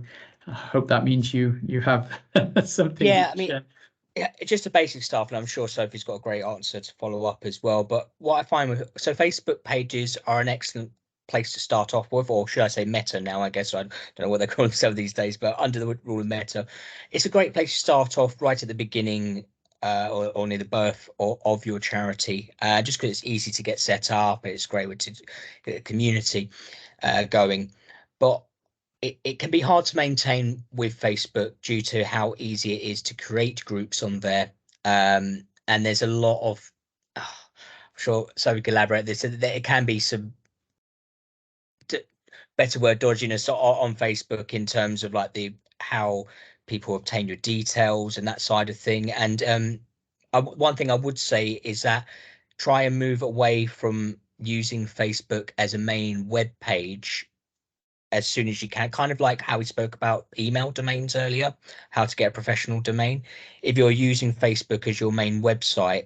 I hope that means you have something. Yeah, I mean, yeah, just a basic stuff, and I'm sure Sophie's got a great answer to follow up as well. But what I find Facebook pages are an excellent place to start off with, or should I say Meta now? I guess I don't know what they call themselves these days, but under the rule of Meta, it's a great place to start off right at the beginning, or near the birth of your charity, just because it's easy to get set up. It's great with the community going, but it can be hard to maintain with Facebook due to how easy it is to create groups on there. And there's a lot of, I'm sure Sophie could elaborate this, that it can be some better word dodginess on Facebook in terms of like how people obtain your details and that side of thing. And one thing I would say is that try and move away from using Facebook as a main web page as soon as you can, kind of like how we spoke about email domains earlier, how to get a professional domain. If you're using Facebook as your main website,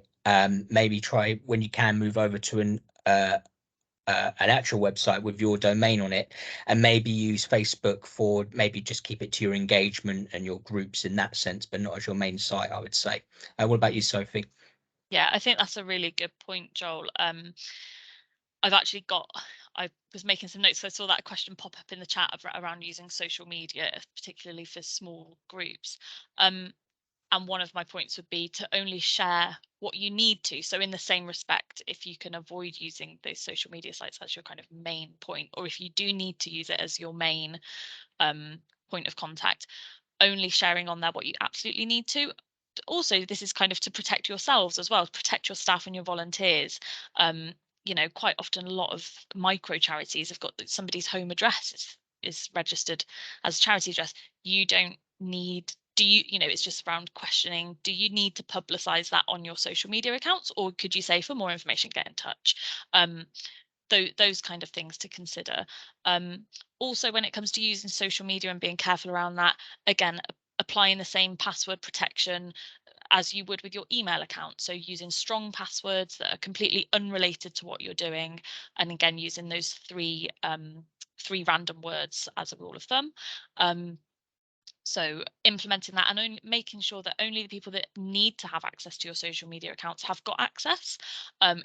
maybe try, when you can, move over to an actual website with your domain on it, and maybe use Facebook for, maybe just keep it to your engagement and your groups in that sense, but not as your main site, I would say. What about you, Sophie? Yeah, I think that's a really good point, Joel. I was making some notes, so I saw that question pop up in the chat around using social media, particularly for small groups. And one of my points would be to only share what you need to. So in the same respect, if you can avoid using those social media sites as your kind of main point, or if you do need to use it as your main point of contact, only sharing on there what you absolutely need to. Also, this is kind of to protect yourselves as well, protect your staff and your volunteers. You know, quite often a lot of micro charities have got somebody's home address is registered as a charity address. You don't need, you know, it's just around questioning, do you need to publicize that on your social media accounts, or could you say, for more information, get in touch? Those kind of things to consider. Also, when it comes to using social media and being careful around that, again, applying the same password protection as you would with your email account. So using strong passwords that are completely unrelated to what you're doing, and again, using those three random words as a rule of thumb. So implementing that, and only making sure that only the people that need to have access to your social media accounts have got access.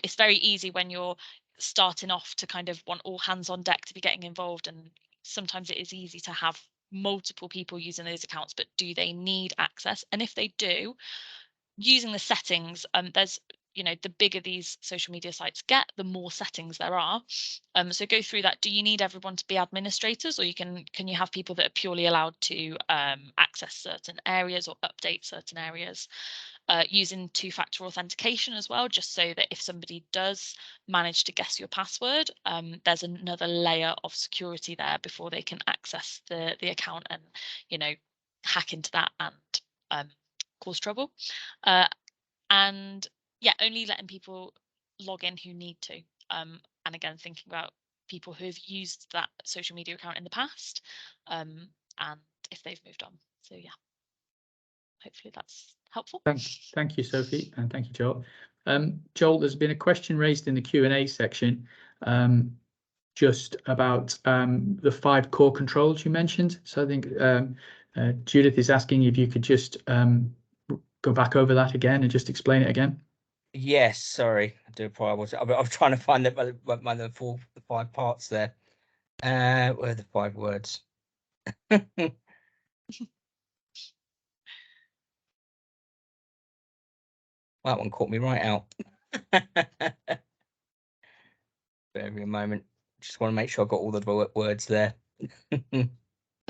It's very easy when you're starting off to kind of want all hands on deck to be getting involved, and sometimes it is easy to have multiple people using those accounts, but do they need access? And if they do, using the settings, there's, you know, the bigger these social media sites get, the more settings there are. So go through that. Do you need everyone to be administrators, or can you have people that are purely allowed to access certain areas or update certain areas? Using two-factor authentication as well, just so that if somebody does manage to guess your password, there's another layer of security there before they can access the account and, you know, hack into that and cause trouble. And yeah, only letting people log in who need to. And again, thinking about people who've used that social media account in the past, and if they've moved on. So yeah, hopefully that's helpful. Thank you, Sophie, and thank you, Joel. Joel, there's been a question raised in the Q&A section just about the 5 core controls you mentioned. So I think Judith is asking if you could just go back over that again and just explain it again. Yes, sorry, I do apologize. I was trying to find the 5 parts there. Where are the 5 words? That one caught me right out. Bear me a moment. Just want to make sure I got all the words there. I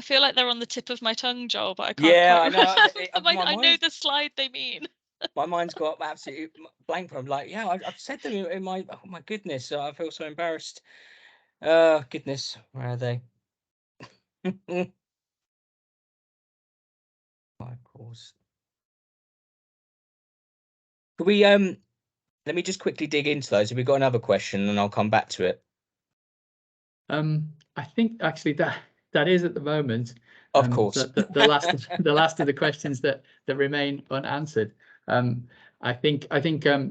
feel like they're on the tip of my tongue, Joel, but I can't. Yeah, quite I know. I know the slide they mean. My mind's got absolutely blank. I'm like, yeah, I've said them in my. Oh my goodness! I feel so embarrassed. Goodness, where are they? 5 cores. Could we let me just quickly dig into those. Have we got another question, and I'll come back to it. I think actually that is at the moment. Of course. The last of the questions that remain unanswered. I think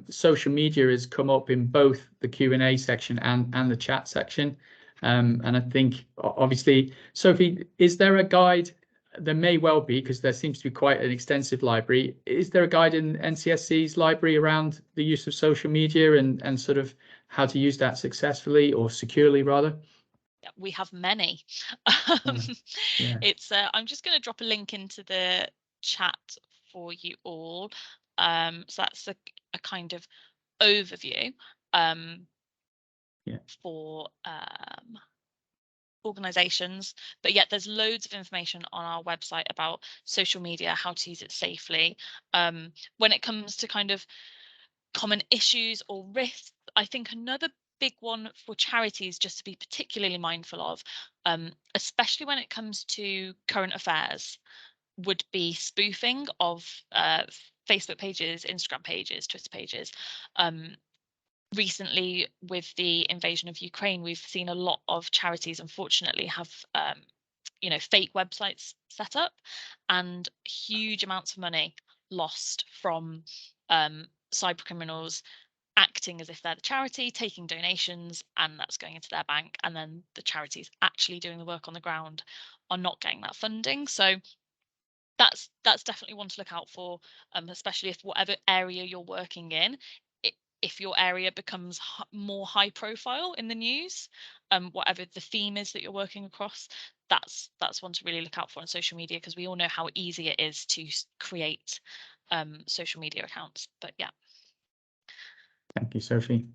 social media has come up in both the Q&A section and the chat section. And I think obviously, Sophie, is there a guide? There may well be, because there seems to be quite an extensive library. Is there a guide in NCSC's library around the use of social media and sort of how to use that successfully or securely, rather? We have many. Yeah. It's I'm just going to drop a link into the chat for you all. So that's a kind of overview for organizations, but yet there's loads of information on our website about social media, how to use it safely. When it comes to kind of common issues or risks, I think another big one for charities just to be particularly mindful of, especially when it comes to current affairs, would be spoofing of Facebook pages, Instagram pages, Twitter pages. recently, with the invasion of Ukraine, we've seen a lot of charities, unfortunately, have fake websites set up, and huge amounts of money lost from cyber criminals acting as if they're the charity, taking donations, and that's going into their bank, and then the charities actually doing the work on the ground are not getting that funding. So that's definitely one to look out for, especially if whatever area you're working in, if your area becomes more high profile in the news, whatever the theme is that you're working across, that's one to really look out for on social media, because we all know how easy it is to create social media accounts. But yeah. Thank you, Sophie.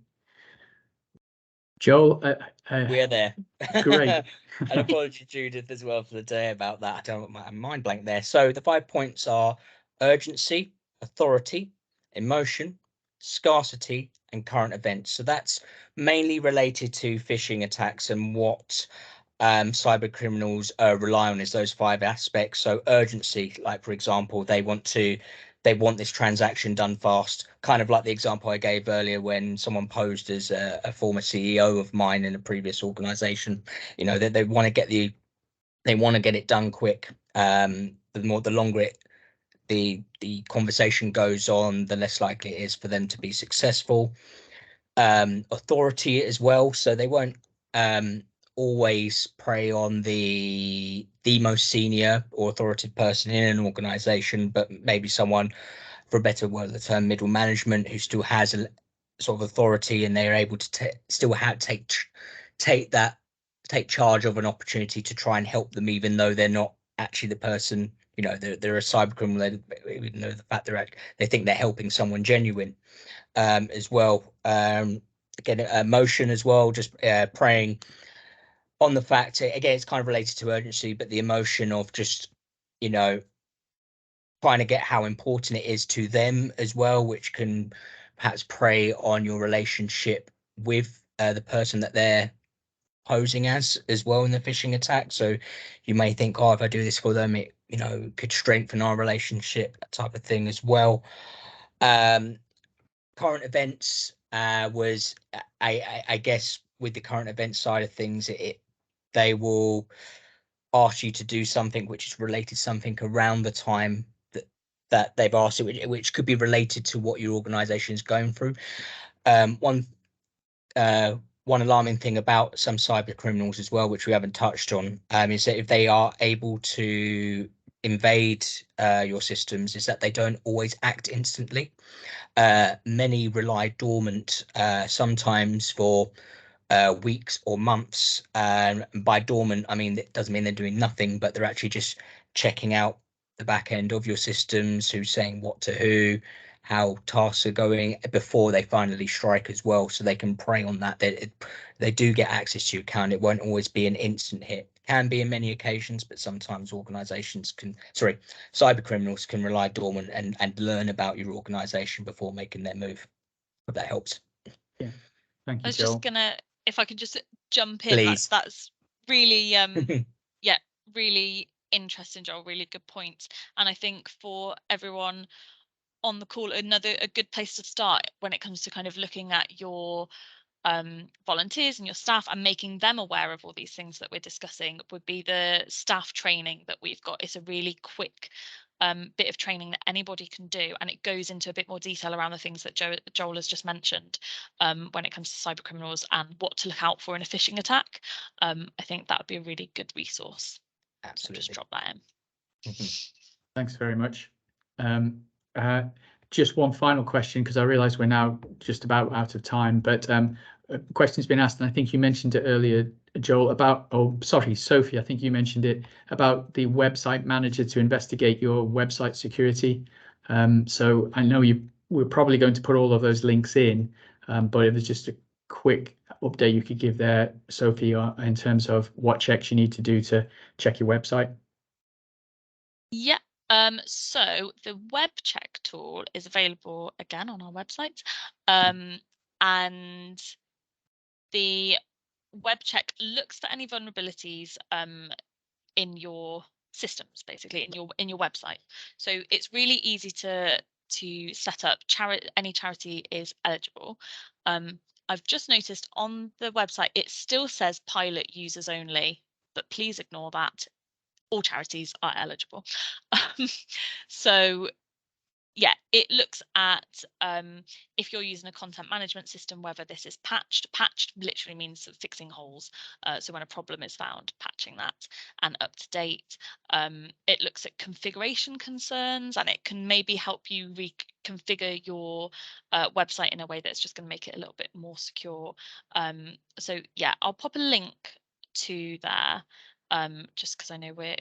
Joel, We're there. Great. And apology, Judith, as well, for the day about that. I don't my mind blank there. So the 5 points are urgency, authority, emotion, scarcity, and current events. So that's mainly related to phishing attacks, and what cyber criminals rely on is those 5 aspects. So urgency, like for example, they want this transaction done fast, kind of like the example I gave earlier when someone posed as a former CEO of mine in a previous organization. They want to get it done quick. The longer the conversation goes on, the less likely it is for them to be successful. Authority as well, so they won't always prey on the most senior or authoritative person in an organization, but maybe someone, for a better word of the term, middle management, who still has a sort of authority, and they're able to take charge of an opportunity to try and help them, even though they're not actually the person. They're a cyber criminal, even though the fact they think they're helping someone genuine. As well, again, emotion as well, just preying on the fact, again, it's kind of related to urgency, but the emotion of just trying to get how important it is to them as well, which can perhaps prey on your relationship with the person that they're posing as well in the phishing attack. So you may think, oh, if I do this for them, it could strengthen our relationship, that type of thing as well. Current events was I guess with the current events side of things, they will ask you to do something which is related to something around the time that they've asked it, which could be related to what your organization is going through. One alarming thing about some cyber criminals as well, which we haven't touched on, is that if they are able to invade your systems, is that they don't always act instantly. Many rely dormant, sometimes for weeks or months. By dormant, I mean, it doesn't mean they're doing nothing, but they're actually just checking out the back end of your systems, who's saying what to who, how tasks are going, before they finally strike as well, so they can prey on that. They do get access to your account. It won't always be an instant hit. Can be in many occasions, but sometimes cyber criminals can rely dormant and learn about your organization before making their move. Hope that helps. Yeah, thank I you, was Joel. just gonna, if I could just jump in, Please. that's really really interesting, Joel. Really good point. And I think for everyone on the call, a good place to start when it comes to kind of looking at your volunteers and your staff and making them aware of all these things that we're discussing would be the staff training that we've got. It's a really quick bit of training that anybody can do, and it goes into a bit more detail around the things that Joel has just mentioned when it comes to cyber criminals and what to look out for in a phishing attack. I think that would be a really good resource. Absolutely. So just drop that in. Thanks very much. Just one final question, because I realise we're now just about out of time, but a question's been asked, and I think you mentioned it earlier, Joel, Sophie, I think you mentioned it, about the website manager to investigate your website security. So I know we're probably going to put all of those links in, but it was just a quick update you could give there, Sophie, in terms of what checks you need to do to check your website. Yeah. So the web check tool is available again on our website. And the web check looks for any vulnerabilities in your systems, basically in your website. So it's really easy to to set up any charity is eligible. I've just noticed on the website it still says pilot users only, but please ignore that. All charities are eligible. So yeah, it looks at if you're using a content management system, whether this is patched. Patched literally means fixing holes. So when a problem is found, patching that, and up to date. It looks at configuration concerns, and it can maybe help you reconfigure your website in a way that's just going to make it a little bit more secure. So yeah, I'll pop a link to there, just because I know we're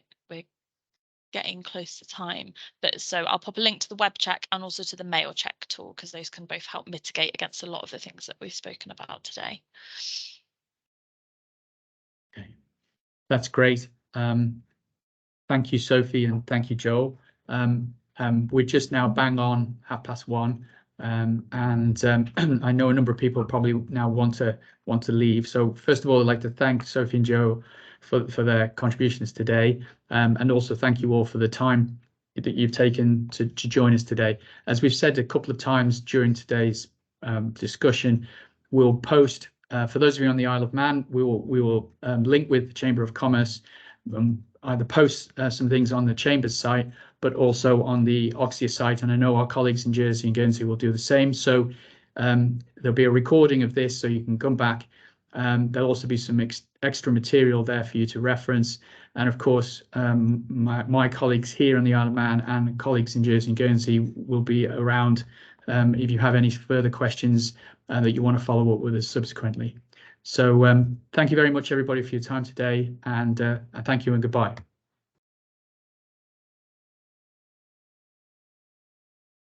getting close to time, but so I'll pop a link to the web check and also to the mail check tool, because those can both help mitigate against a lot of the things that we've spoken about today. Okay, that's great. Thank you, Sophie, and thank you, Joel. We're just now bang on 1:30, and I know a number of people probably now want to leave. So first of all, I'd like to thank Sophie and Joe for their contributions today, and also thank you all for the time that you've taken to join us today. As we've said a couple of times during today's discussion, we'll post, for those of you on the Isle of Man, we will link with the Chamber of Commerce, either post some things on the Chamber's site, but also on the Oxia site, and I know our colleagues in Jersey and Guernsey will do the same. So there'll be a recording of this, so you can come back. There'll also be some extra material there for you to reference, and of course my colleagues here on the Isle of Man and colleagues in Jersey and Guernsey will be around if you have any further questions that you want to follow up with us subsequently. So thank you very much, everybody, for your time today, and thank you and goodbye.